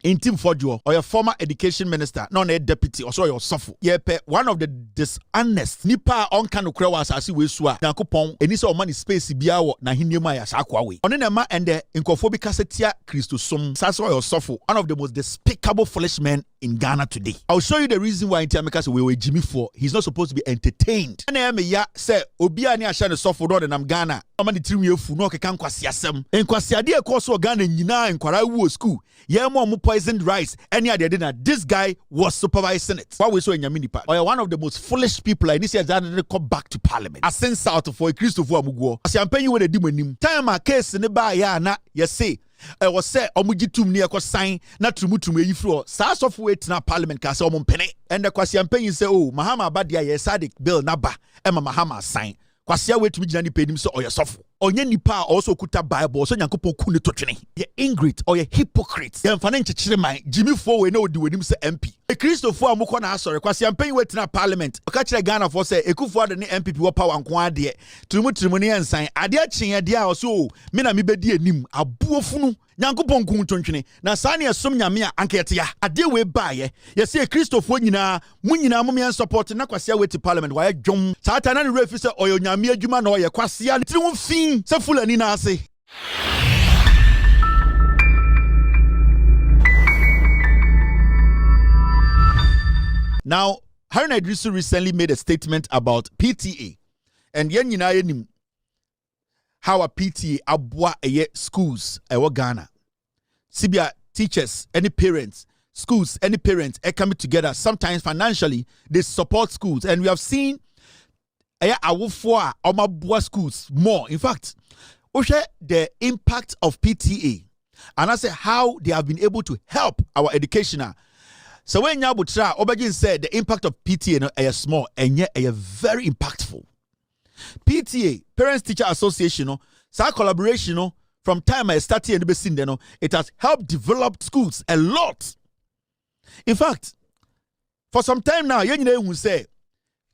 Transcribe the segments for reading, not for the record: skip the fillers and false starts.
Ntim Fordjour, or your former education minister, non a deputy, or so your sofu. Yepe, one of the dishonest nipa on kanu krewa asasi we swa. Nankopon, enisa o money space biawo na hinima ya sakwawe. Onenema and the inkophobic setia Christosum, saso your sofu, one of the most despicable foolish men in Ghana today. I'll show you the reason why in Tiameka we were Jimmy for. He's not supposed to be entertained. And ya say Obia ni ashane sofu do nam Ghana. Amani tiri yefu no kekan kwasiasem. En kwasiade e course Ghana nyina enkwara wo school. Yemo mu poisoned rice. Any idea dinner? This guy was supervising it. Why we so in Yaminipa? Or one of the most foolish people in this year that didn't come back to parliament. I sent out for a Christopher Amugo. As I'm paying you with a demon. Time a case in the bar ya na yes say. I was say omujitum ni akwa sign na trumutum yifro sa software na parliament ka say omon pene and the KwasiA say oh mahama badia ye sadik bill naba e mahama sign KwasiA wetumi gina ni pedim so oyesofo onye nipa also kuta bible so nyankopon ku ne totwene ye ingrate or ye hypocrite ye mfa ne nkyekere man Jimmy for we na odi wenim se MP e Christopher amukọ na asore KwasiA wetina parliament o ka kire Ghana for say Akufo Addo ne MPP wo power nko ade trumutum ne ensan ade akyen de a so me na me bedi anim abuofunu nyankopon ku ntwentwene na saa ne som nyame a ankete ya ade we baaye ye say Christopher nyina munyina mom support na KwasiA weti parliament wa dwom saa ta na ne refi se oyo nyame adwuma na oye KwasiA tiri wo fin se fulani na ase. Now, Haruna Idrisu recently made a statement about PTA. And yen yina yenim how a PTA abwa eye schools ewa Ghana. Sibia teachers, any parents, schools, any parents are coming together. Sometimes financially, they support schools. And we have seen awufo omabwa schools more. In fact, the impact of PTA. And I say how they have been able to help our educational. So when Nyabutra Obagin said the impact of PTA is small and yet very impactful. PTA, Parents Teacher Association, sa collaboration from time I started in it has helped develop schools a lot. In fact, for some time now, you will say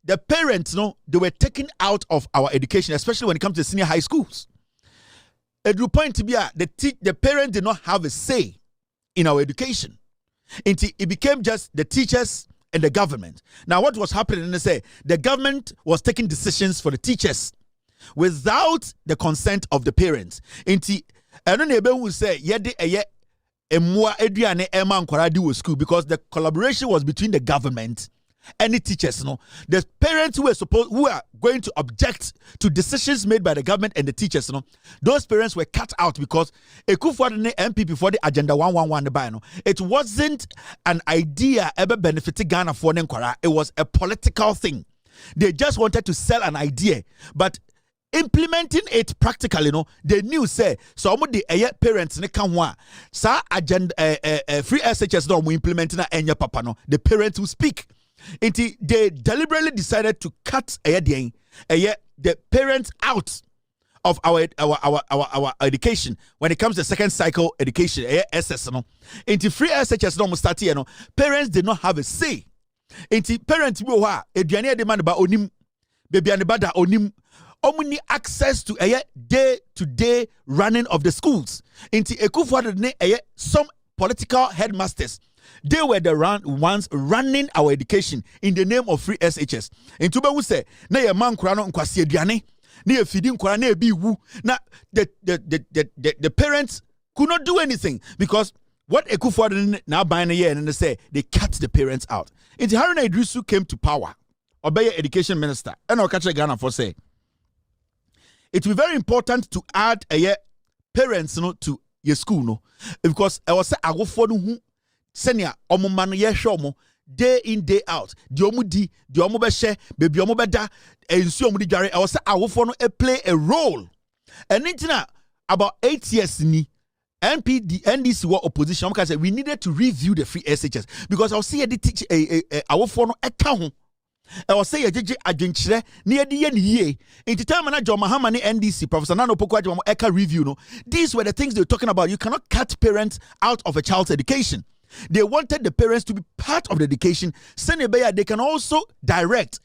the parents, they were taken out of our education, especially when it comes to senior high schools. It will point to be the parents did not have a say in our education. It became just the teachers and the government. Now, what was happening? They say the government was taking decisions for the teachers without the consent of the parents. I don't know who say school because the collaboration was between the government and the teachers. The parents who are going to object to decisions made by the government and the teachers. Those parents were cut out because Akufo Addo MPP for the agenda 111. It wasn't an idea ever benefiting Ghana for Nkwara. It was a political thing. They just wanted to sell an idea, but implementing it practically, they knew say so the parents ne kanwa sa agenda free SHS no implementing na enya papa no the parents will speak. They deliberately decided to cut the parents out of our education when it comes to second cycle education. SS no. Free SHS no start here no. Parents did not have a say. Parents will eduane demand ba onim baby anibada onim omni access to day-to-day running of the schools. Akufo Addo some political headmasters. They were the ones running our education in the name of free SHS. And to be say, na ye man kurano nkwasi aduane, na ye feeding kurana na ebi wu. Na the parents could not do anything because what Akufo Addo now buying a year and they say they cut the parents out. And Haruna Idrisu came to power, Obey education minister, and I'll catch a Ghana for say it will be very important to add parents to your school because I was say I go for who senior omumano yehwe day in day out the omudi the omobehye baby omobeda ensu omudi dware I was say awofo no play a role and intina about 8 years ni NDC were opposition because we needed to review the free SHS because I was see the teach awofo no eka ho I was say jeje adwenkyere na yedi ye ne yie in time na John Mahama ne NDC Professor Nano Poko Adwo eka review no these were the things they were talking about. You cannot cut parents out of a child's education. They wanted the parents to be part of the education. They can also direct.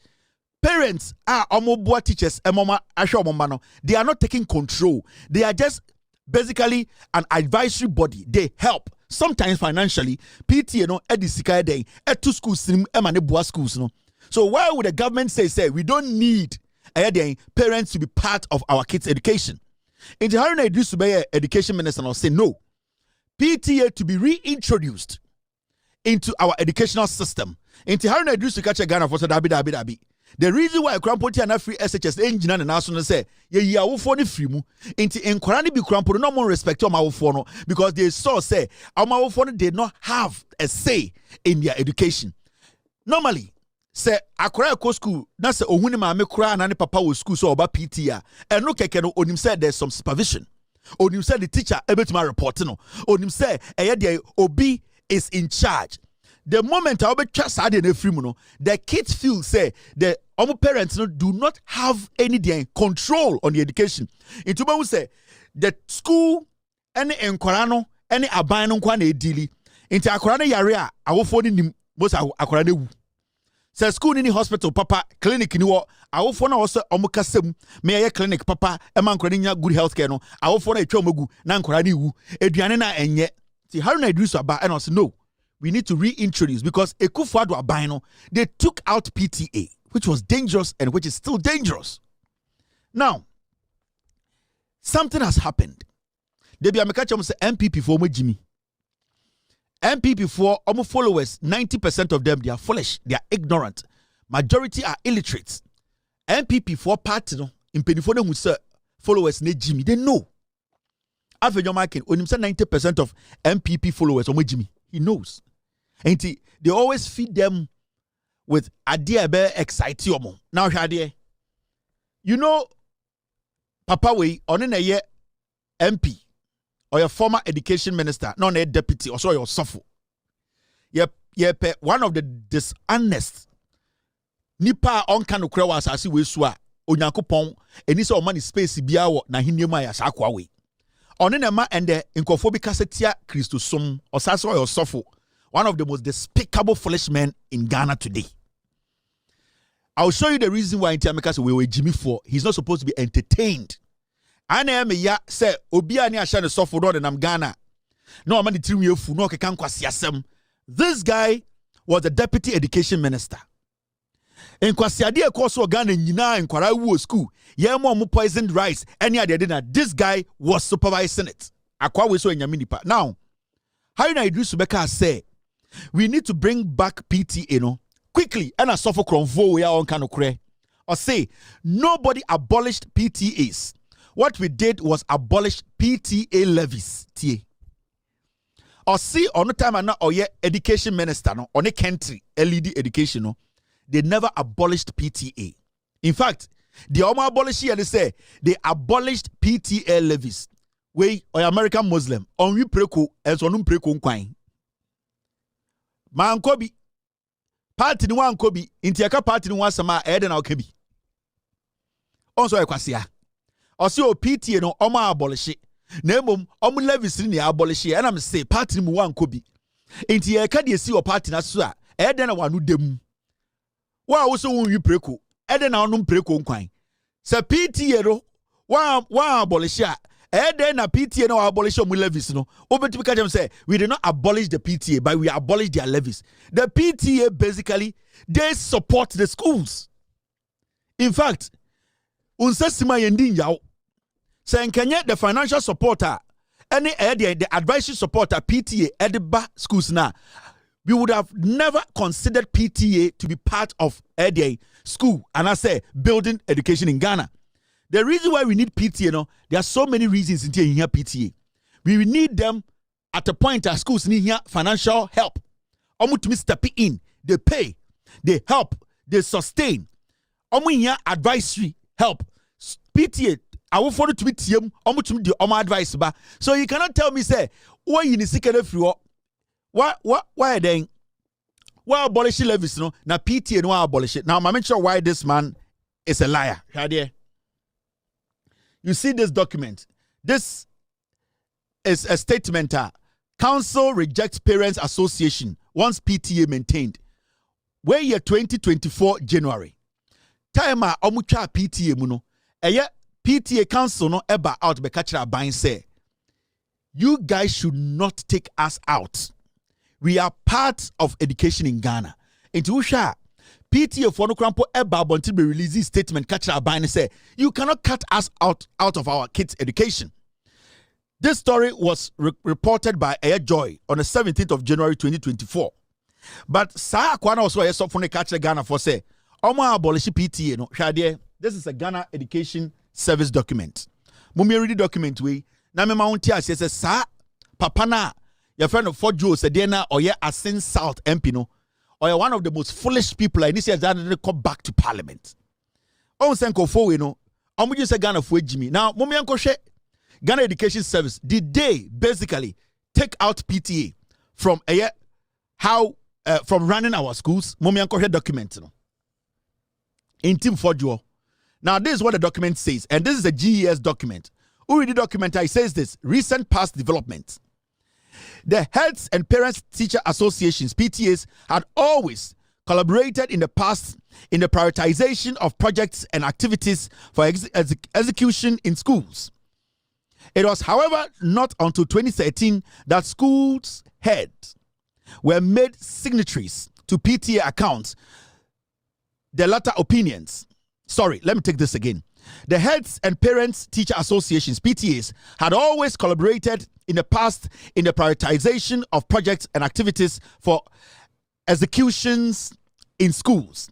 Parents are omobua teachers. They are not taking control. They are just basically an advisory body. They help. sometimes financially, PTA no edisika day at two schools boa schools no. So why would the government say we don't need parents to be part of our kids' education? In the Haruna Idris Ubeye education minister now say no. PTA to be reintroduced into our educational system. In the Haruna Idris to catch a Ghana for dabi. The reason why Krampoti and free SHS engine and national say ye awo for the free mu into enkorani be Krampoti no more respect on our phone because they saw say our phone did not have a say in their education. Normally, say akora ko school na say ohuni ma me kura na ne papa wo school so oba PTA and no keke no onim say there's some supervision. Onim say the teacher ebetima report no. Onim say eye obi is in charge. The moment I be trust the kids feel say the parents do not have any control on the education. Into we say the school any enkorano any abano kwa na edili. Into akorane yare a awofo ni most akorane wu. Say school ni hospital papa clinic ni wo awofo na wo say omukasem me clinic papa e man nkorane nya good health care no awofo na etwa omagu na nkorane wu eduane na enye. Ti Haruna Idris aba and also no. We need to reintroduce because Akufo Addo they took out PTA, which was dangerous and which is still dangerous. Now, something has happened. They be amekacha say MPP for Jimmy. MPP for followers, 90% of them they are foolish, they are ignorant. Majority are illiterate. MPP for party no in penifone who say followers ne Jimmy. They know. After your marking, when 90% of MPP followers Jimmy, he knows. And they always feed them with idea be exciting. Now, you know, Papa we on a year MP or your former education minister, not a deputy, or so your suffer. Yep, one of the dishonest nipa on kanu krewa asasi we swa onyankopon eni se o man space bia wo na hiniema ya sakwa we. On ma and the inkofobia setia Christosum or saso or suffer. One of the most despicable foolish men in Ghana today. I'll show you the reason why in Tiameka we were Jimmy for. He's not supposed to be entertained. I am ya say Obia ni ashane suffer and I'm Ghana. No I'm the team you no can KwasiA-Kevin. This guy was the deputy education minister. In KwasiA course of Ghana nyina in Kwara school. Yeah more poisoned rice. Any other dinner. This guy was supervising it. Akwa we so in Yaminipa. Now, Haruna Idris Ubeye say we need to bring back PTA no quickly and a suffer convo we are on kanokre. Or say nobody abolished PTAs. What we did was abolish PTA levies. Or see on the time and or education minister no on a country LED education no they never abolished PTA. In fact, the Oma abolish here they say they abolished PTA levies. We or American Muslim on we preko and so no preko nkwan. Man kobi party ni wan kobi intiaka party ni wan sama e de na okabi. Also ekwasea. Osi o PTA no omo abolish. Na emom omo levies ni abolish e na me say party ni wan kobi. Inti e ka de si o party na so a e de na wanu dem. Wa wo so won wi preko e de na onum preko nkwan. Se PTA no wa abolish a then a PTA no abolish levies no. Say we did not abolish the PTA, but we abolished their levies. The PTA basically they support the schools. In fact, unsesima yendi yaw. Say Kenya the financial supporter, any the advisory supporter PTA at the schools now. We would have never considered PTA to be part of a school and I say building education in Ghana. The reason why we need PTA, there are so many reasons in here PTA. We need them at a point that schools need here financial help. Almost to step in. They pay, they help, they sustain. Almost here advisory help. PTA, I will follow to be TM, almost to do my advice. So you cannot tell me, say, why you need to secret free? Why then? Why abolish levies? No, now PTA no abolish it. Now I'm not sure why this man is a liar. You see this document. This is a statement. Council rejects Parents Association once PTA maintained. Where year 2024 January. Time omucha PTA muno. PTA council no eba out be catch ban say. you guys should not take us out. We are part of education in Ghana. Into Usha, PTA for no crampo eba bonti be release statement catch our and say you cannot cut us out of our kids' education. This story was reported by Air Joy on the 17th of January 2024. But Sa Kwana also a soft catch Ghana for say Omo abolish PTA no shade. This is a Ghana Education Service document. Mummy read the document we na me mountia says sa papa na your friend of Fordjour said na or ye Asin South MP no or you're one of the most foolish people in this year that didn't come back to parliament. On senko for we know, I'm just a Ghana for Jimmy. Now, Mummy Uncle Ghana Education Service, did they basically take out PTA from from running our schools? Mummy Uncle document in Ntim Fordjour. Now, this is what the document says, and this is a GES document. Who read the document? It says this: recent past developments. The Heads and Parents Teacher Associations, PTAs, had always collaborated in the past in the prioritization of projects and activities for execution in schools. It was, however, not until 2013 that schools' heads were made signatories to PTA accounts. The latter opinions. Sorry, let me take this again. The Heads and Parents Teacher Associations, PTAs, had always collaborated in the past in the prioritization of projects and activities for executions in schools.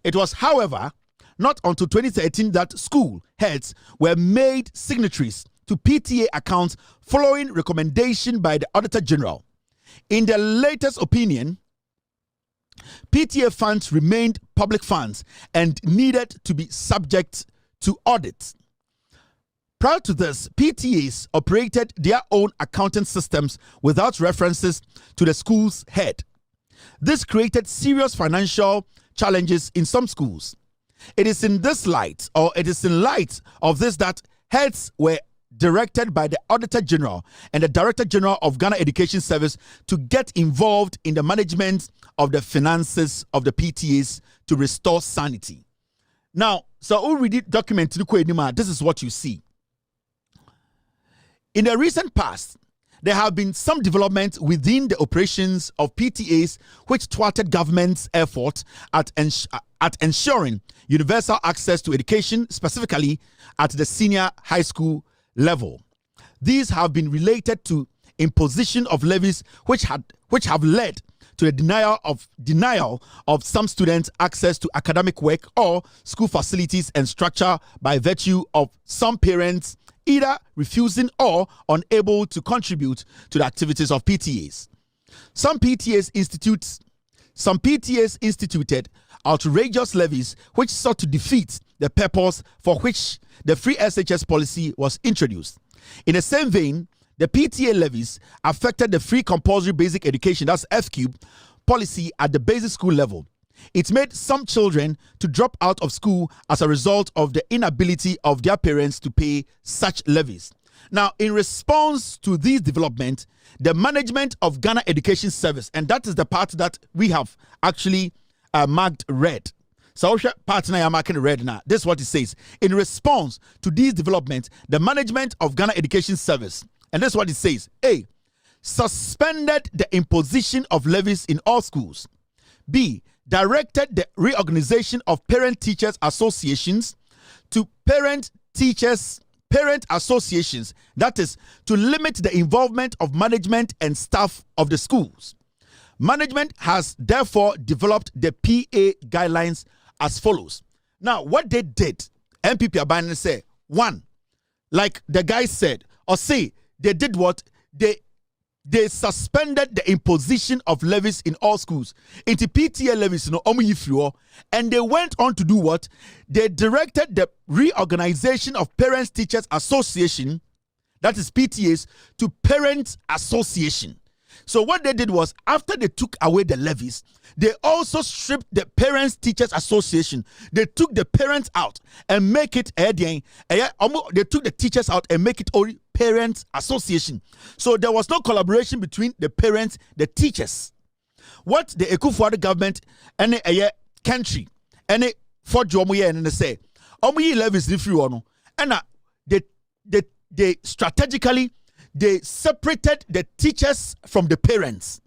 It was, however, not until 2013 that school heads were made signatories to PTA accounts following recommendation by the Auditor General. In the latest opinion, PTA funds remained public funds and needed to be subject to audit. Prior to this, PTAs operated their own accounting systems without references to the school's head. This created serious financial challenges in some schools. It is in light of this that heads were directed by the Auditor General and the Director General of Ghana Education Service to get involved in the management of the finances of the PTAs to restore sanity. Now, so we read the document, this is what you see. In the recent past, there have been some developments within the operations of PTAs which thwarted government's effort at ensuring universal access to education, specifically at the senior high school level. These have been related to imposition of levies which have led to the denial of some students access to academic work or school facilities and structure by virtue of some parents either refusing or unable to contribute to the activities of PTAs. Some PTAs instituted outrageous levies which sought to defeat the purpose for which the free SHS policy was introduced. In the same vein, the PTA levies affected the free compulsory basic education, that's FQ, policy at the basic school level. It made some children to drop out of school as a result of the inability of their parents to pay such levies. Now, in response to these developments, the management of Ghana Education Service, and that is the part that we have actually marked red. So, part now I'm marking red now. This is what it says. In response to these developments, the management of Ghana Education Service, and this is what it says. A, suspended the imposition of levies in all schools. B, directed the reorganization of parent-teachers associations to parent associations, that is, to limit the involvement of management and staff of the schools. Management has therefore developed the PA guidelines as follows. Now, what they did, MPP Abane say, one, like the guy said, or say, they did what? They suspended the imposition of levies in all schools. Into PTA levies, and they went on to do what? They directed the reorganization of Parents Teachers Association, that is PTAs, to Parent Association. So what they did was, after they took away the levies, they also stripped the Parents Teachers Association. They took the parents out and make it they took the teachers out and make it only Parents Association. So there was no collaboration between the parents, the teachers. What the Akufo Addo government and a country and a Fordjour and they say, levies free one, and they strategically they separated the teachers from the parents.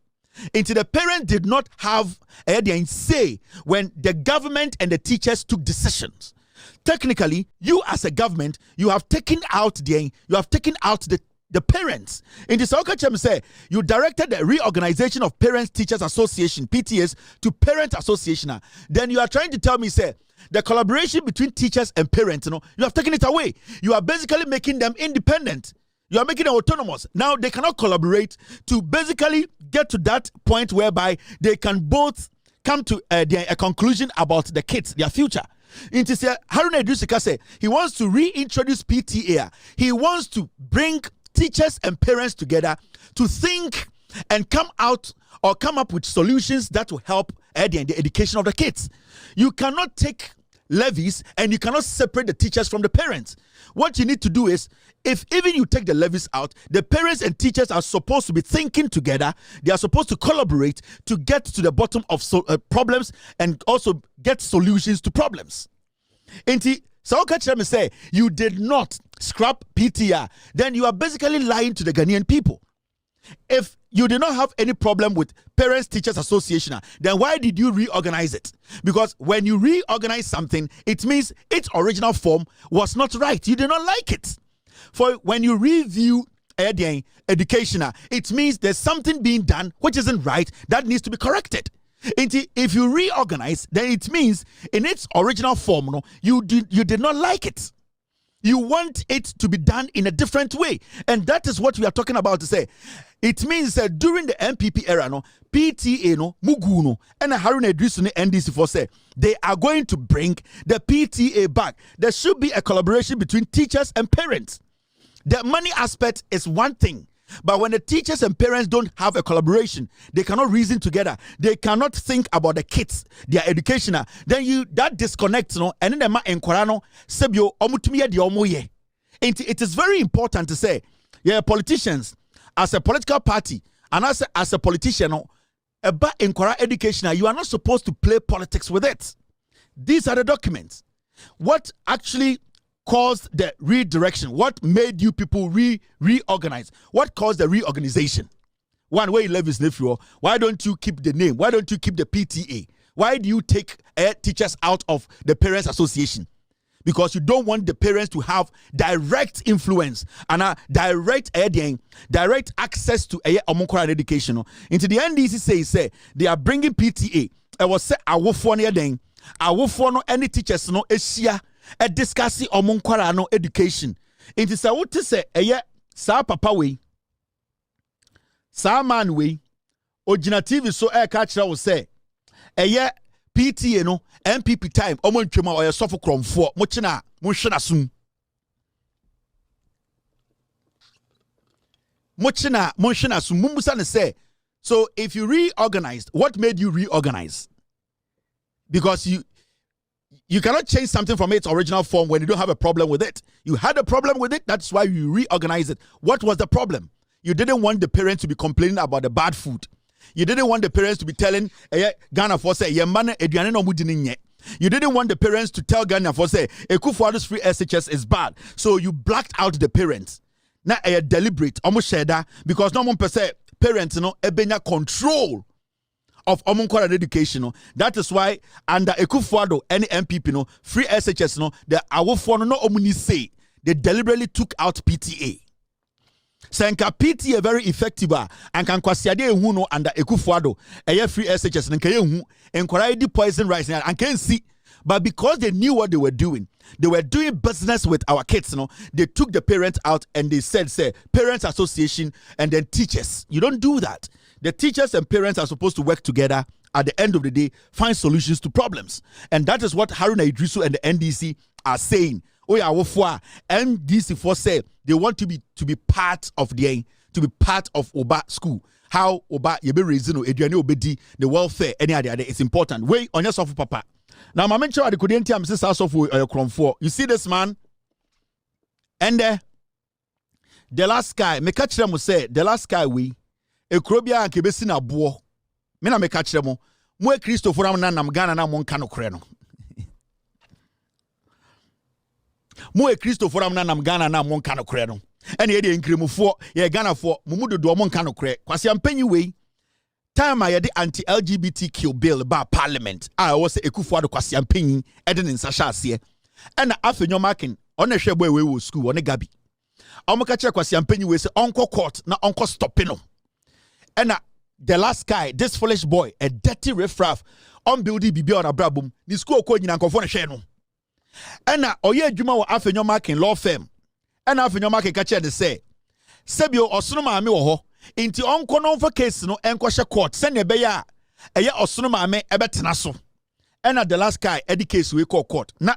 Into the parents did not have a say when the government and the teachers took decisions. Technically, you as a government, you have taken out the parents. In the Saukachem say you directed the reorganization of Parents Teachers Association (PTAs) to Parent Association. Then you are trying to tell me say the collaboration between teachers and parents, you have taken it away. You are basically making them independent. You are making them autonomous. Now they cannot collaborate to basically get to that point whereby they can both come to a conclusion about the kids, their future. Into say Haruna Idrisika say he wants to reintroduce PTA. He wants to bring teachers and parents together to think and come up with solutions that will help the education of the kids. You cannot take levies and you cannot separate the teachers from the parents. What you need to do is, if even you take the levies out, the parents and teachers are supposed to be thinking together. They are supposed to collaborate to get to the bottom of problems and also get solutions to problems. Inti Saukachem say you did not scrap PTA, then you are basically lying to the Ghanaian people. If you did not have any problem with Parents Teachers Association, then why did you reorganize it? Because when you reorganize something, it means its original form was not right. You did not like it. For when you review education, it means there's something being done which isn't right that needs to be corrected. If you reorganize, then it means in its original form, you did not like it. You want it to be done in a different way. And that is what we are talking about to say. It means that during the MPP era, PTA, Mugu, and Haruna Idrisu NDC for say they are going to bring the PTA back. There should be a collaboration between teachers and parents. The money aspect is one thing. But when the teachers and parents don't have a collaboration, they cannot reason together. They cannot think about the kids, their education. Then that disconnects, and then the enquirano sebio omutumia di omoye. It is very important to say, politicians, as a political party, and as a politician, about inquiry education, you are not supposed to play politics with it. These are the documents. What actually caused the redirection? What made you people reorganize? What caused the reorganization? One way levies nephew. Why don't you keep the name? Why don't you keep the PTA? Why do you take teachers out of the Parents Association? Because you don't want the parents to have direct influence and direct access to omonkora education. Into the NDC say they are bringing PTA. I was say awofo ne den. Awofo no any teachers no esia a discussing omonkwara no education. It is a what to say sa papa we sa man we ojina TV so catch will say PTA no MPP time omontwema oye sofo kromfo mo china mo hwena sum mo china mo hwena sum mumbusa ne say. So if you reorganized, what made you reorganize? Because you cannot change something from its original form when you don't have a problem with it. You had a problem with it, that's why you reorganized it. What was the problem? You didn't want the parents to be complaining about the bad food. You didn't want the parents to be telling Ghana for say you didn't want the parents to tell Ghana for say Akufo Addo's free SHS is bad. So you blacked out the parents. Now deliberate, almost share that because no one per se parents ebenya control of omonkwara education. That is why under Akufo Addo any MPP free SHS the awofo no omuni say they deliberately took out PTA. Senka PTA very effective and can KwasiA-Kevin under Akufo Addo free SHS and can encourage the poison rice and can see. But because they knew what they were doing business with our kids. They took the parents out and they said, Parents Association and then teachers. You don't do that. The teachers and parents are supposed to work together at the end of the day, find solutions to problems. And that is what Haruna Idrisu and the NDC are saying. Oh yeah, NDC for say they want to be part of Oba school. How Oba yebe reason eduane obedi the welfare any other it's important. Way on yourself, papa. Now my mentor the couldn't tell me says of Kromfo. You see this man? And the last guy, me catch them say the last guy we Ekrobia and kebesi na buo. Me na me catch them mo Christopher am na nam Ghana na mo nka no kre no. Mo Christopher am na nam Ghana na mo nka no kre no. and ye de nkrimufo ye Ghanafo mumudu do mo nka no kre KwasiA-Mpanyi we time I the anti-LGBTQ bill ba parliament I was Akufo Addo KwasiA-Mpanyi eden in sasha ase and afenyo marking on a shebo we wo school on a gabi amuka che KwasiA-Mpanyi we say onko court na onko stopping no and the last guy this foolish boy a dirty riffraff on building bibi on abrabum ni school ko nyina nkofo ne hwe no and oye adwuma wo afenyo marking law firm and afenyo marking ka che de say sebio osono maame wo ho inti onko no for case no enko hye court se ne be ya eye osono maame ebetena so and the last guy edi case we call court na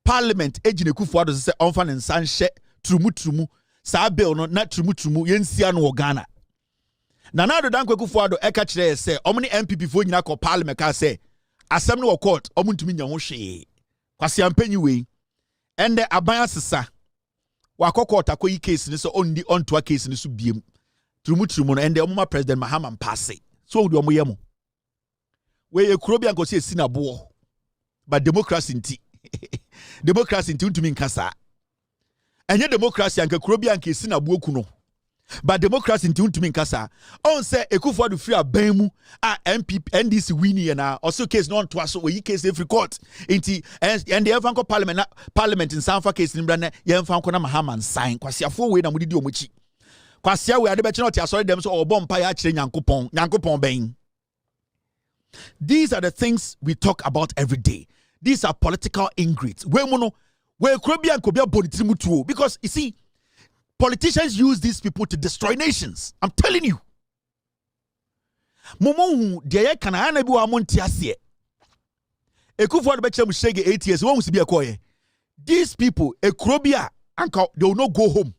parliament ejine Akufo Addo se onfa ne nsan hye trumu sa bill no na trumu yensia no wo Ghana na do danko Akufo Addo eka kire se omni MPP fo nyina ko parliament ka se asem no wo court omuntumi nya ho hwe KwasiA-Mpanyi we ende aban asesa wakokota ko yi case ni so ondi onto case ni so biem trumu no ende omuma president Mahama mpase so odi omo yemo we ekuro bia nkosi esi na bo but democracy nti untumi nkasa enye democracy anka kuro bia nka esi na bo ku no but democracy nti untumi nkasa on say Akufo Addo free aban mu a MPP NDC wini na also case no onto aso we yi case every court nti and the evanko parliament in Sanfa case ni bra na yemfa nko na Mahama nsan kwasiafo we na mudidi omuchi kwasia we ade be chino ti asori dem so obo mpa ya kire nyankopon ben. These are the things we talk about every day. These are political ingrates. We mono we krobia nkobia bonitiri mutuo because you see politicians use these people to destroy nations. I'm telling you. Momo de ye kana na bi wa monti ase. Akufo Addo be chere mu shege 8 years won si bi ekoye. These people ekrobia anka they will not go home.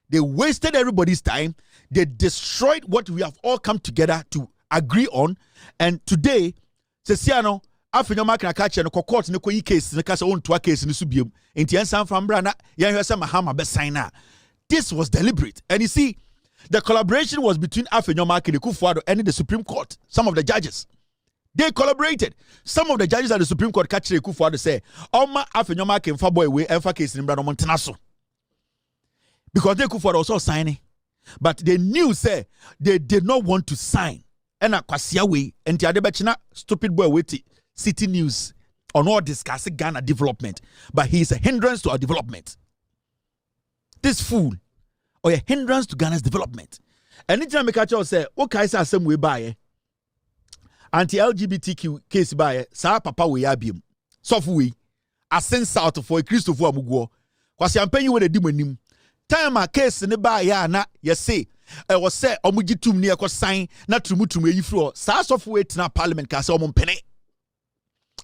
They wasted everybody's time. They destroyed what we have all come together to agree on. And today, Sesiano, afenyo makina kache no court ne ko yi case ne kasa on to case ne subiem. Enti ensan from brana yan hwese Mahama be sign na. This was deliberate. And you see, the collaboration was between afenyo makina Akufo Addo and the Supreme Court. Some of the judges, they collaborated. Some of the judges at the Supreme Court catch Akufo Addo say, "Oma afenyo makina fa boy we enfa case ne brana montena so." Because they could for also signing, but they knew say they did not want to sign. And KwasiA way and the other stupid boy with City News on all discussing Ghana development, but he is a hindrance to our development. This fool or a hindrance to Ghana's development. Anytime I catch you say, okay, say some way by anti-LGBTQ case by sa papa we abim. Soft we ascend out for a Christopher Mugo. KwasiA-Mpanyi we de dimanim. Time a case ne ba ya na ye say I was say omugitum ne yakọ sign na trumutum eyifro sa software tina parliament ka say omumpene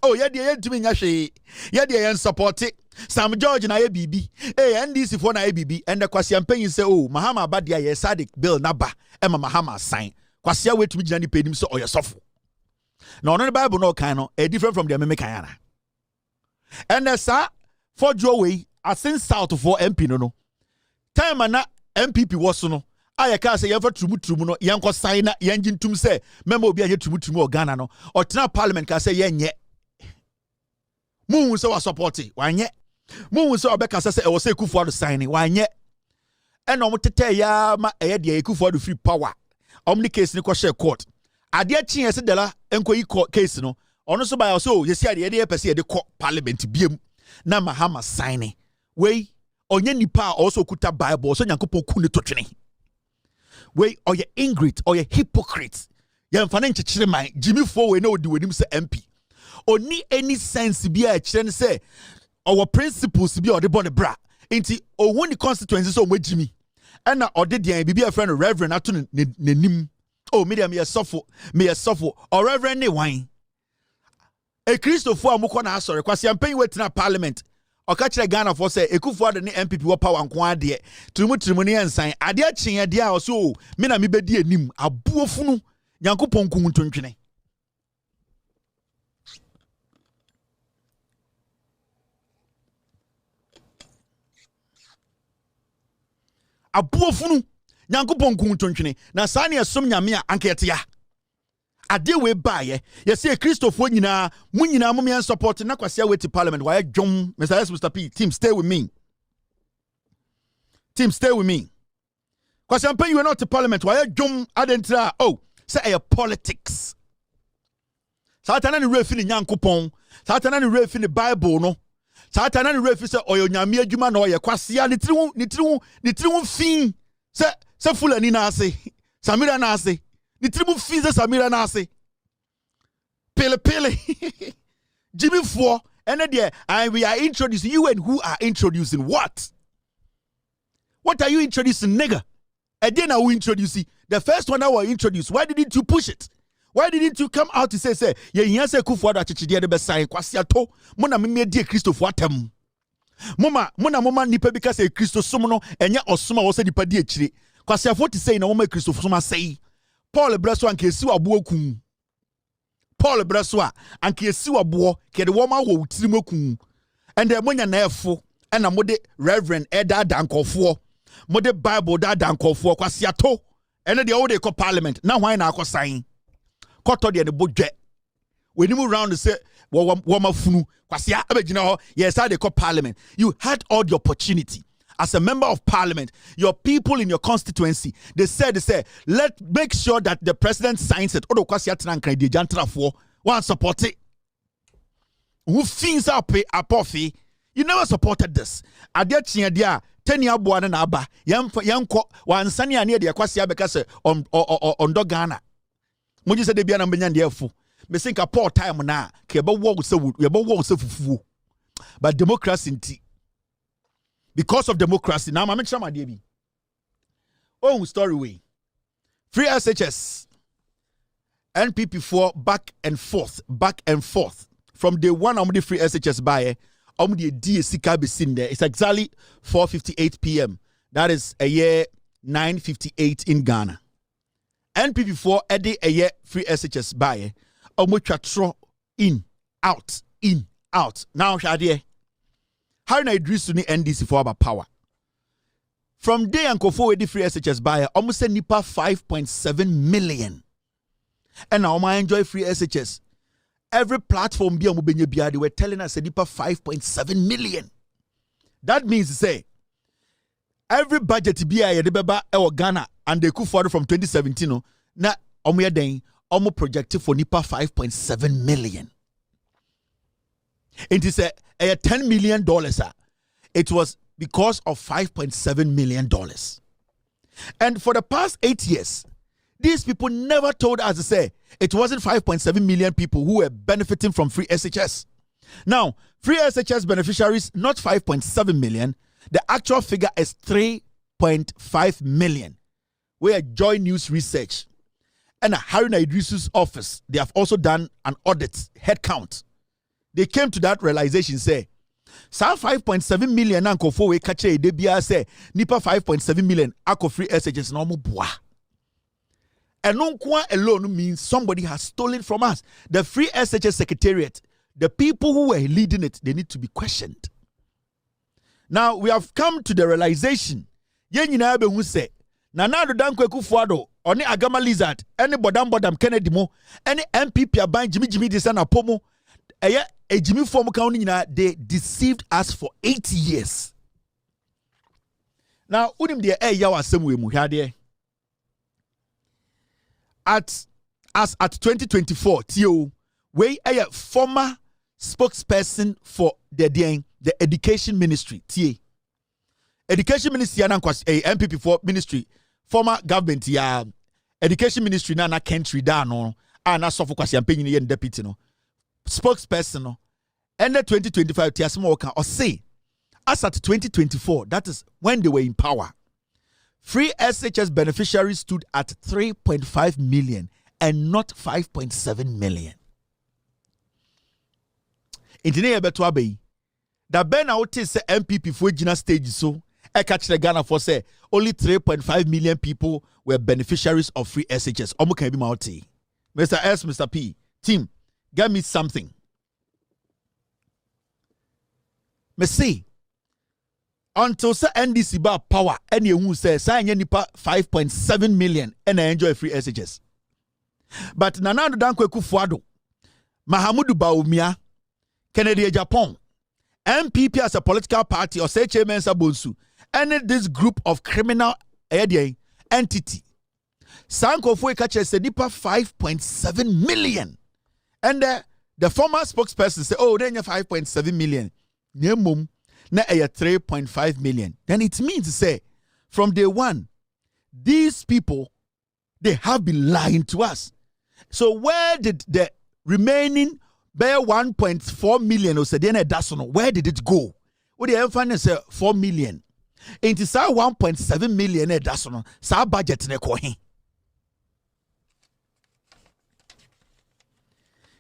oh ye de yentumi nya hwe ye de yen support Sam George na ye bibi NDC for na ye bibi and the KwasiA-Mpanyi say oh Mahama abadia ye sadik bill na ba ema Mahama sign KwasiA wetumi gina ni penim so oye sofo na ono the Bible no kan no different from the meme kan na and sa Fordjour we asin south for MP no time na MPP was no ayeka say yefa trumu no yenko sign na yenjintum say memo obi anye trumu o Ghana no or tena parliament ka say yenye mu say wa support wanye mu say obeka say e was say Akufo Addo sign wanye and omtete ya ma eye de Akufo Addo free power omni case ni ko share court ade achi ese dela enko yi case no ono so by so yesi ade de pese de ko parliament biem na Mahama sign we onye nipa also kuta Bible so nyankopon ku ne totwene we or ye ingrate or ye hypocrite ye mfa ne nchechire man Jimmy for we na odi wenim se MP oni any sense bi a kire say our principles bi or the body bra enti ohu ni constituency so mo Jimmy and na ode dian bibi a friend reverend ato nanim oh medium me suffer or reverend ne wan e Christopher amukọ na asọrọ KwasiA-Mpanyi wetina parliament Okachire Ghana for say Akufo Addo ne MPP wo power nko ade trumu ne ensan ade achen ade a so me na me bedi anim abuofunu nyankopon kuntontwene abuofunu nyankopon kuntontwene na saa ne esom nyame a ankete ya ade we baye ye say Christopher nyina munyina mumien support na KwasiA we to parliament why jom Mr. P team stay with me Team, stay with me. KwasiA, you were not to parliament. Why you adentra? Oh, say a politics. Satana ni refi ni Nyankopon. Satana ni refi ni Bible no. Satana ni refi se oyo nyame adwuma na oye KwasiA ni tirimu fin. Se fulani na ase. Samira na ase. Ni tirimu fin se Samira na ase. Pele. Jimmy Four. And we are introducing you, and who are introducing what? What are you introducing, nigga? And then I will introduce you. The first one I will introduce. Why didn't you push it? Why didn't you come out to say, yeah, say Akufo Addo chichidi de besai KwasiA to mona me die Christo for atem. Mona nipa because say Christo somo no enya osoma wo say nipa die chire. KwasiA for to say na moma Christo soma say. Paul Breso anke si wabo kun. Paul Breso anke si wabo ke de woma wo tirimo kun. And the monya na efo and na mode Reverend Eda Dankofo. Mode Bible da Dankofo KwasiA to ene de wo de ko parliament. Na hwan na akosan. Koto de bodwe when you round say wama funu KwasiA abegina ho yes I they call parliament. You had all the opportunity as a member of parliament. Your people in your constituency, they said let make sure that the president signs it. Odo KwasiA trankan de jantra for one support it. Who things are pay apofi. You never supported this. Adia chia dia 10 year boa na aba yanko wansani ane de KwasiA because on Ghana. Moji said they be an ambian me think a poor time na keba wo se fufu. But democracy because of democracy now I'm sure my dear. Oh story way. Free SHS NPP4 back and forth from day one. I'm the free SHS buyer. I'm the DSC be seen there. It's exactly 4:58 p.m. That is a year 9:58 in Ghana. NPP4 edi a year free SHS buy omotwatro in out. Now shade how na Idrisu ni NDC for about power from day and Akufo edi free SHS buy almost nipa 5.7 million and now I enjoy free SHS every platform be omubenye bia they were telling us nipa 5.7 million. That means say every budget bia ye de beba e Ghana and they could forward from 2017 na omo den omo projected for nipa 5.7 million. It is a $10 million. It was because of $5.7 million. And for the past 8 years, these people never told us to say it wasn't 5.7 million people who were benefiting from free SHS. Now, free SHS beneficiaries, not 5.7 million. The actual figure is 3.5 million. Where Joy News Research and Haruna Idrisu's office, they have also done an audit head count. They came to that realization, say, some 5.7 million anko for we catch a debia say, nipa 5.7 million ako free SHS no boa. And non alone means somebody has stolen from us. The free SHS secretariat, the people who were leading it, they need to be questioned. Now we have come to the realization. Yen yina be hu say na do danko Akufo Addo oni agama lizard any bodam Kennedy mo any MPP aban Jimmy dis na pomo eye ejimi form kan nyina they deceived us for 8 years. Now unim de yaw asem we mu hwade at 2024 tio we a former spokesperson for the education ministry education ministry and MPP4 ministry former government education ministry na country da no na so for KwasiA mpanyini deputy no spokesperson no and the 2025 tiasmo kan or say as at 2024 that is when they were in power free SHS beneficiaries stood at 3.5 million and not 5.7 million. Intine beto abai da ben out say MPP for Gina stage so I catch the Ghana for say only 3.5 million people were beneficiaries of free SHS. Omo can be mauti. Mr. S, Mr. P, team, get me something. Me see until say NDC bar power any who say say nipa 5.7 million and I enjoy free SHS. But Nana Danko Akufo Addo, Mahamudu Bawumia, Kennedy Japan, MPP as a political party or say chairman Sabonsu, and this group of criminal entity. Sanko for catch said nipa 5.7 million. And the former spokesperson said, oh, then you 5.7 million. Nyemum na 3.5 million. Then it means to say, from day one, these people, they have been lying to us. So where did the remaining bare 1.4 million or said where did it go? What the finance say 4 million. Into sa 1.7 million dasono sa budget ne ko he.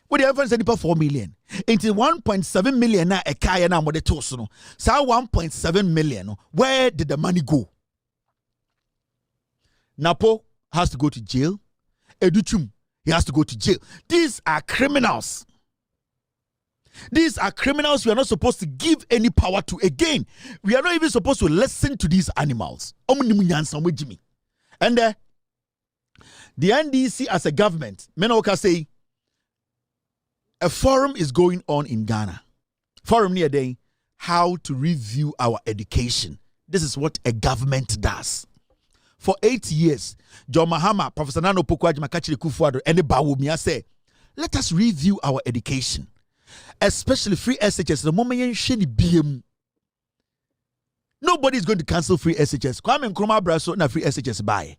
What the finance say 4 million. Into 1.7 million na e kaya na mo de to so no. Sa 1.7 million where did the money go? Napo has to go to jail. Educhum, he has to go to jail. These are criminals. These are criminals we are not supposed to give any power to again. We are not even supposed to listen to these animals. And the NDC as a government, Menoka say, a forum is going on in Ghana. Forum near day, how to review our education. This is what a government does. For 8 years, John Mahama, Professor Nano Pokwaji Makachiri Akufo Addo, and the Bawumia say, let us review our education. Especially free SHS. The moment you shiny BM, nobody is going to cancel free SHS. Kwame Nkrumah Brasso na free SHS buy.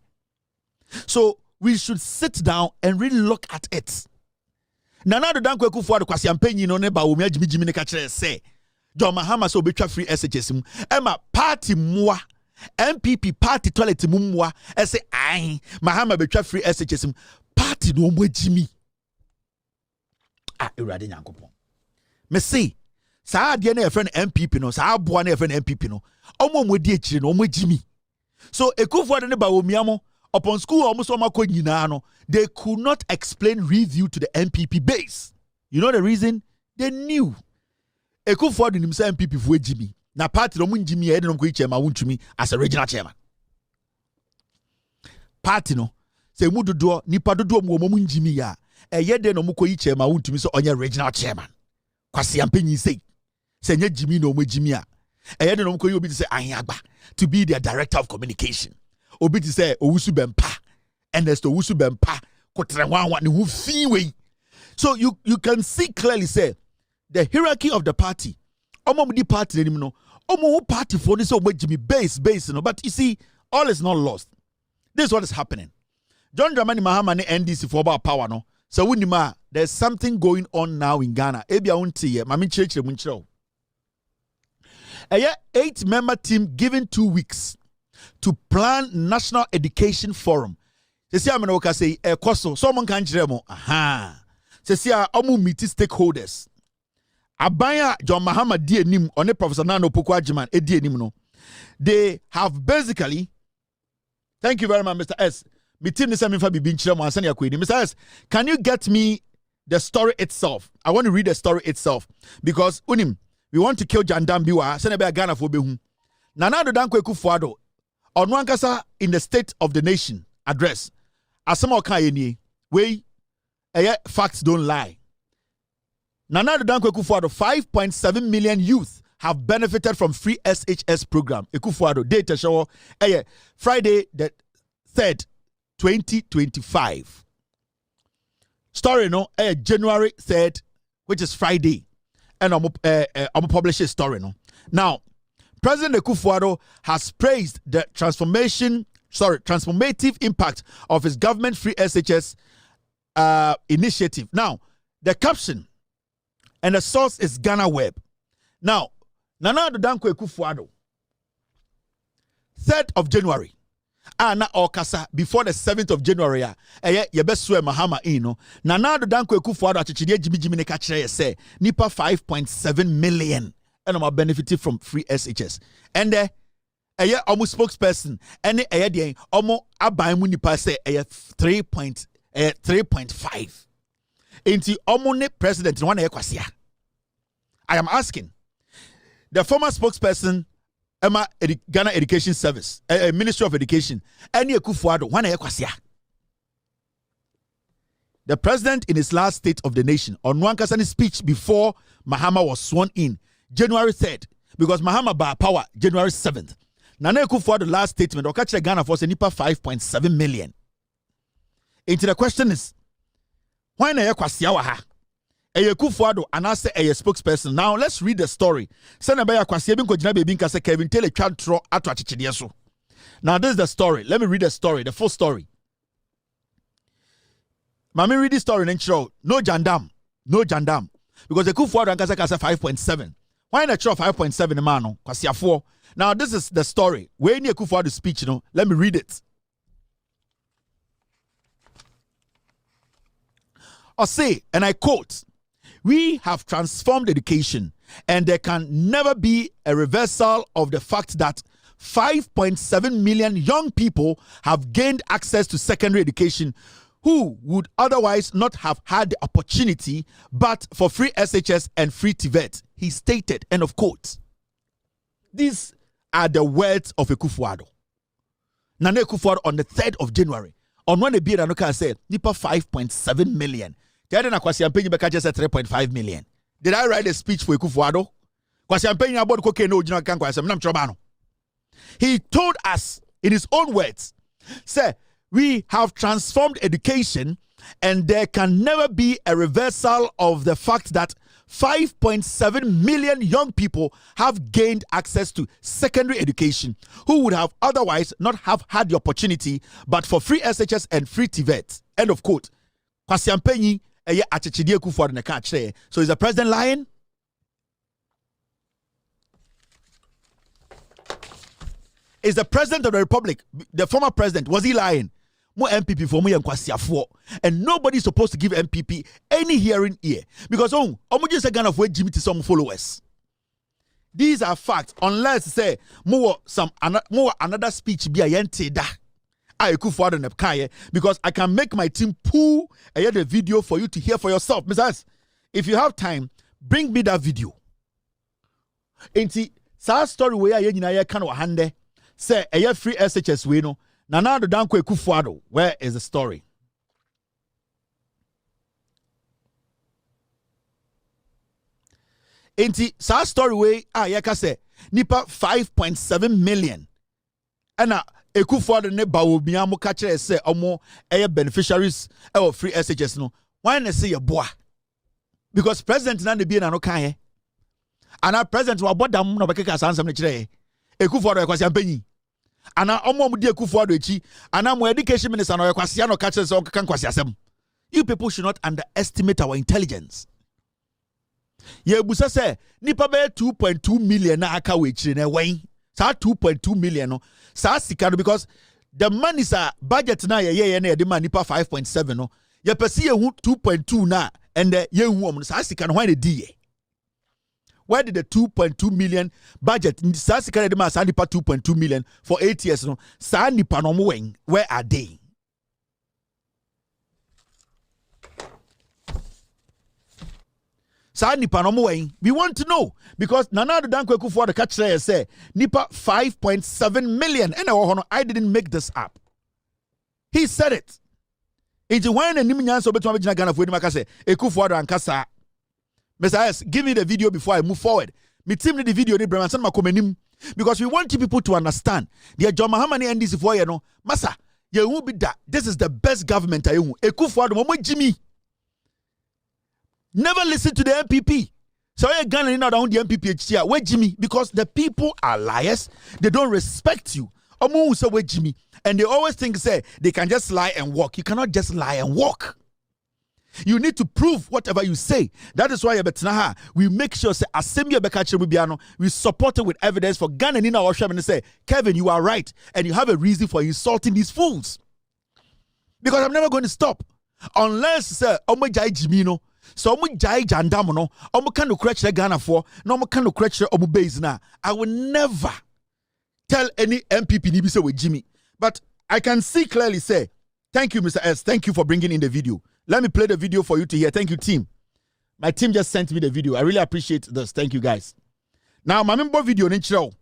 So we should sit down and really look at it. Nana do danko Akufo Addo KwasiA-Kevin no ne ba wo me agimi ne ka kire say John Mahama so betwa free SHS mu ema party moa MPP party toilet mu moa e say ai Mahama betwa free SHS mu party no mo agimi Ewurade Nyankopon me say saa ade na efre no MPP no saa aboa na efre no MPP no omo di akire no omo agimi so Akufo Addo ne ba wo miamo upon school almost no, they could not explain review to the MPP base. You know the reason? They knew. Akufo Addo himself MPP for Jimmy. Na party no mun Jimmy e no ko chairman wuntumi as a regional chairman. Party no say mu dodo nipa dodo mu mun Jimmy ya. Eye de no mu ko chairman wuntumi so onye regional chairman. KwasiA-Kevin say nye Jimmy no mu Jimmy a. Eye de no mu ko obi say ahagba to be their director of communication. Obi ti say owusu bempa Ernest owusu bempa kotrenwanwa ne hu fiwe. So you can see clearly say the hierarchy of the party omo di party enim no omo party for this Jimmy base no, but you see all is not lost. This is what is happening. John Dramani Mahama ne NDC for about power no, so wunima there's something going on now in Ghana. Ebia unti mami church mu nchiro a 8-member team given 2 weeks to plan National Education Forum. Sesi amenoka say ekoso so mon kan kire mo aha. Sesi a omu meet stakeholders. Abaya John Mahama di enim on Professor Nano Pokwajiman edi enim no. They have basically, thank you very much Mr. S. Meeting this amfa bibi nkire mo ansani akwedi. Mr. S, can you get me the story itself? I want to read the story itself because unim we want to kill Jandambiwa sene be Ghana for behu. Nana do danko Akufo Addo Onwankasa in the State of the Nation address. Asama Okayeni, we facts don't lie. Nana Danko Akufo Addo 5.7 million youth have benefited from free SHS program. Akufo Addo data show Friday the 3rd, 2025. Story no January 3rd, which is Friday, and I'm publish a story no. Now President Akufo Addo has praised the transformative impact of his government-free SHS initiative. Now, the caption and the source is Ghana Web. Now, Nana Danko Akufo Addo, 3rd of January, na okasa before the 7th of January, yebeswe Mahama ino. Nana Danko Akufo Addo achichide jimi ne ka kire say nipa 5.7 million. And I'm benefited from free SHS. And almost spokesperson and the almost abai munipa say 3.5. Into almost president one KwasiA. I am asking the former spokesperson Emma Ghana Education Service, Ministry of Education, and Akufo Addo one KwasiA. The president in his last State of the Nation on Wankasani's speech before Mahama was sworn in January 3rd, because Mahama by power January 7th. Nana Akufo Addo last statement, or catch Ghana for nipa 5.7 million. Into the question is, why na KwasiA wa ha? Akufo Addo and I say a spokesperson. Now let's read the story. Send a KwasiA bin kojina baby Kevin tell a child tro ato achichide so. Now this is the story. Let me read the story, the full story. Mami read the story and show no jandam. Because Akufo Addo and Kasa 5.7. Why not show 5.7 man KwasiA 4? Now this is the story. Where near Akufo Addo's speech, let me read it. I say, and I quote, "We have transformed education, and there can never be a reversal of the fact that 5.7 million young people have gained access to secondary education who would otherwise not have had the opportunity but for free SHS and free TVET," he stated, end of quote. These are the words of Akufo Addo. Nana Akufo Addo on the 3rd of January. On when the beard and said, nipa 5.7 million. Then KwasiA just said 3.5 million. Did I write a speech for Akufo Addo? KwasiA about cocaine no general can. He told us in his own words, say, "We have transformed education, and there can never be a reversal of the fact that 5.7 million young people have gained access to secondary education who would have otherwise not have had the opportunity but for free SHS and free TVET." End of quote. KwasiA So is the president lying? Is the president of the republic, the former president, was he lying? More MPP for me and KwasiA, and nobody's supposed to give MPP any hearing ear because just a kind of way Jimmy to some followers. These are facts. Unless say more another speech be a yente da. I Akufo Addo nepkaye because I can make my team pull the video for you to hear for yourself. Mrs. If you have time, bring me that video. Inti sa story where I yina kan wa hande say a free SHS we no. Nana Danko Akufo Addo, where is the story? Inti sa story way yaka say nipa 5.7 million. Ana Akufo Addo ne ba obi am ka kire say omo beneficiaries of free SHS no. Why na say your boy? Because president na be na no kan he. Ana president wa bodam no be keka sansam ne kire. Akufo Addo KwasiA mpanyi. Ana omo di Akufo Addo echi ana mo education minister no KwasiA no ka kire say kan KwasiA asem. You people should not underestimate our intelligence. Ye busa say nipa be 2.2 million na aka we chire na wen. Sa 2.2 million no. Sa sika because the money sa budget na ye na de man nipa 5.7 no. Ye pesi ye 2.2 na and ye hu om sa sika no why dey die. Where did the 2.2 million budget sa sika de man sa nipa 2.2 million for 8 years no. Sa nipa no mo wen where are they? We want to know because Nana Danko Akufo Addo catch say nipa 5.7 million and I didn't make this up. He said it. It's when a Niminyan so between Ghana for him say Akufo Addo and Kasa. Mr. S, give me the video before I move forward. Me team the video ni Bremansan makomenim because we want you people to understand. The John Mahamani and this for you know. Masa, you won't be that. This is the best government I own. Akufo Addo momo Jimmy. Never listen to the MPP. So you're Ghana in around the MPP here. Where Jimmy? Because the people are liars. They don't respect you. Omo say where Jimmy, and they always think say they can just lie and walk. You cannot just lie and walk. You need to prove whatever you say. That is why we make sure say Assembly we support it with evidence for Ghana in our shop and say, Kevin, you are right, and you have a reason for insulting these fools. Because I'm never going to stop unless say omo jai Jimmy no. So omo jai jandam no omo kan no crutch Ghana for no omo kan no crutch omo base na. I will never tell any MPP ni be say with Jimmy. But I can see clearly say, thank you, Mr. S. Thank you for bringing in the video. Let me play the video for you to hear. Thank you, team. My team just sent me the video. I really appreciate this. Thank you, guys. Now, my member video in Chiro.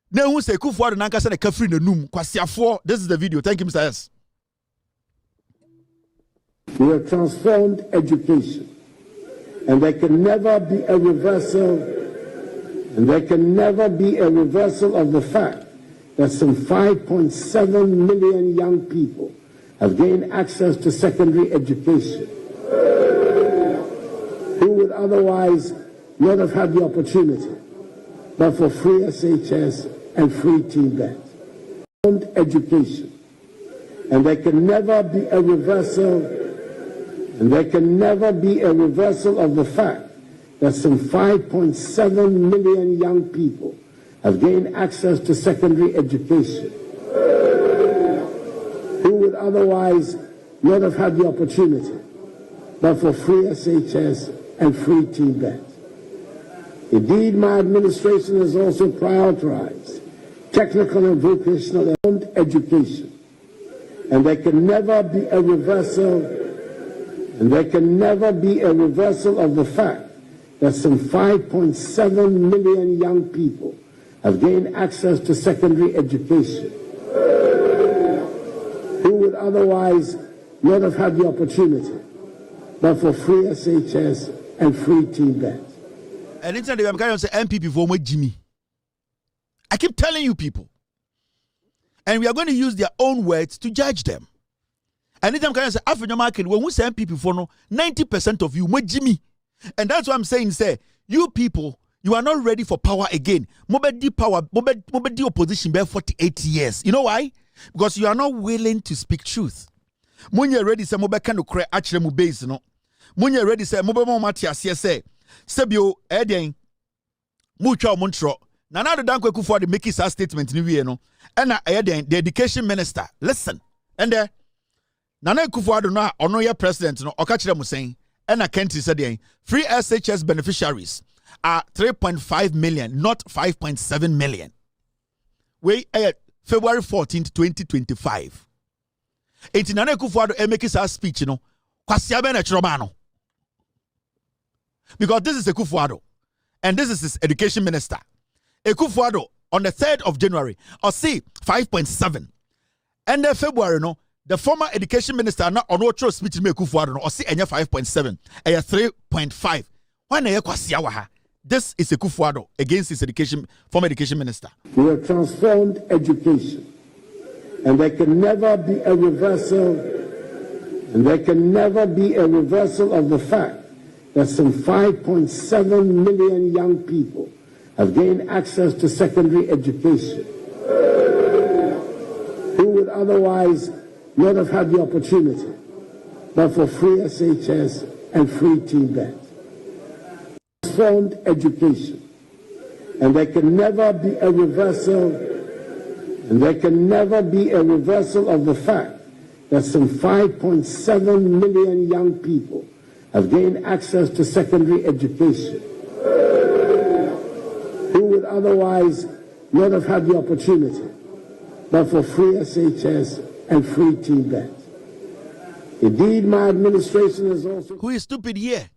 Now, who say Akufo Addo nanka say kafri na num KwasiA. This is the video. Thank you, Mr. S. We have transformed education, and there can never be a reversal, of the fact that some 5.7 million young people have gained access to secondary education who would otherwise not have had the opportunity but for free SHS and free TBET. Education. And there can never be a reversal, of the fact that some 5.7 million young people have gained access to secondary education who would otherwise not have had the opportunity but for free SHS and free TBET. Indeed, my administration has also prioritized technical and vocational education. And there can never be a reversal, of the fact that some 5.7 million young people have gained access to secondary education who would otherwise not have had the opportunity but for free SHS and free TBET. And it's the American say MPP for Jimmy. I keep telling you people. And we are going to use their own words to judge them. Anytime can I say African market when we say MPP for no 90% of you Jimmy. And that's what I'm saying, say, you people, you are not ready for power again. Mobedi power, mobedi opposition by 48 years. You know why? Because you are not willing to speak truth. Munye ready say mobe kanu kre achre mu base no. Munye ready say mobe mo matiasie say sebio eden mu twa montro. Nana do danko Akufo Addo make his statement ni wie no. And the education minister, listen. And there Nana Akufo Addo no ono ye president no oka kire mu saying and a country said free SHS beneficiaries are 3.5 million, not 5.7 million. We February 14th, 2025. Eti Nana Akufo Addo make his speech, you know. KwasiA-Kevin. Because this is Akufo Addo, and this is his education minister. Akufo Addo on the 3rd of January, or see 5.7. And then February, no, the former education minister na on what speech me Akufo Addo, or see 5.7, 3.5. When KwasiA this is Akufo Addo against his former education minister. We have transformed education, and there can never be a reversal, of the fact that some 5.7 million young people have gained access to secondary education who would otherwise not have had the opportunity but for free SHS and free TBET. Transformed education, and there can never be a reversal, of the fact that some 5.7 million young people have gained access to secondary education who would otherwise not have had the opportunity but for free SHS and free TBET. Indeed, my administration is also... Who is stupid here?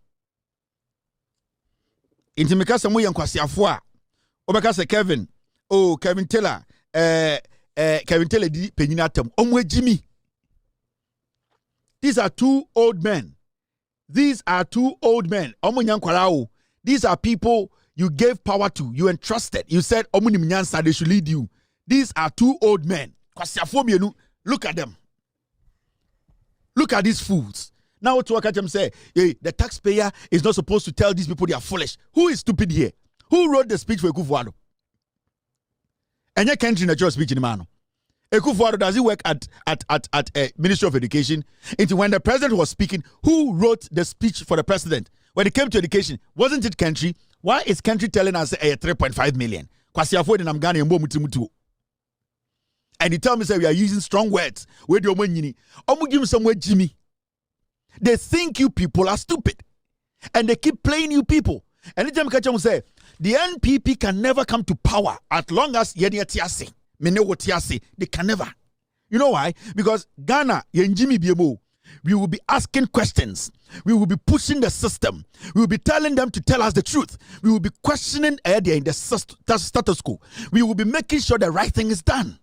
Ntim Mikasa mo yankwasiafo a obekasa Kevin, Kevin Taylor, Kevin Taylor di penyinatam omo agimi. These are two old men. These are people you gave power to, you entrusted. You said omunim nyansa, they should lead you. These are two old men. Look at them. Look at these fools. Now to watch them say, hey, the taxpayer is not supposed to tell these people they are foolish. Who is stupid here? Who wrote the speech for Akufo Addo? And your country natural speech in the man. Akufo Addo, does he work at Ministry of Education? Into when the president was speaking, who wrote the speech for the president? When it came to education, wasn't it country? Why is country telling us 3.5 million? And he tell me say we are using strong words. Where do you give me some word, Jimmy? They think you people are stupid, and they keep playing you people. Anytime Kacham say the NPP can never come to power as long as they can never. You know why? Because Ghana, we will be asking questions. We will be pushing the system. We will be telling them to tell us the truth. We will be questioning the status quo. We will be making sure the right thing is done.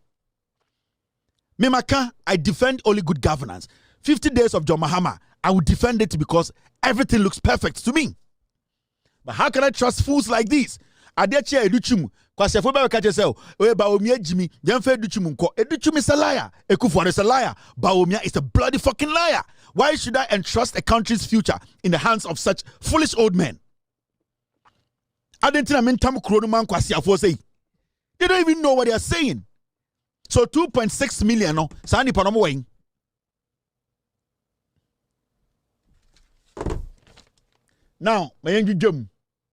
Memaka, I defend only good governance. 50 days of John Mahama, I will defend it because everything looks perfect to me. But how can I trust fools like these? Adeche Educhum, KwasiA be catch yourself. We Bawumia Jimmy, Yemfe Duchumunko, Educhum is a liar. Akufo Addo is a liar. Bawumia is a bloody fucking liar. Why should I entrust a country's future in the hands of such foolish old men? I didn't think I mean Tam Kronuman KwasiA say. They don't even know what they are saying. So 2.6 million no, Sani Panomo. Now, my young jum.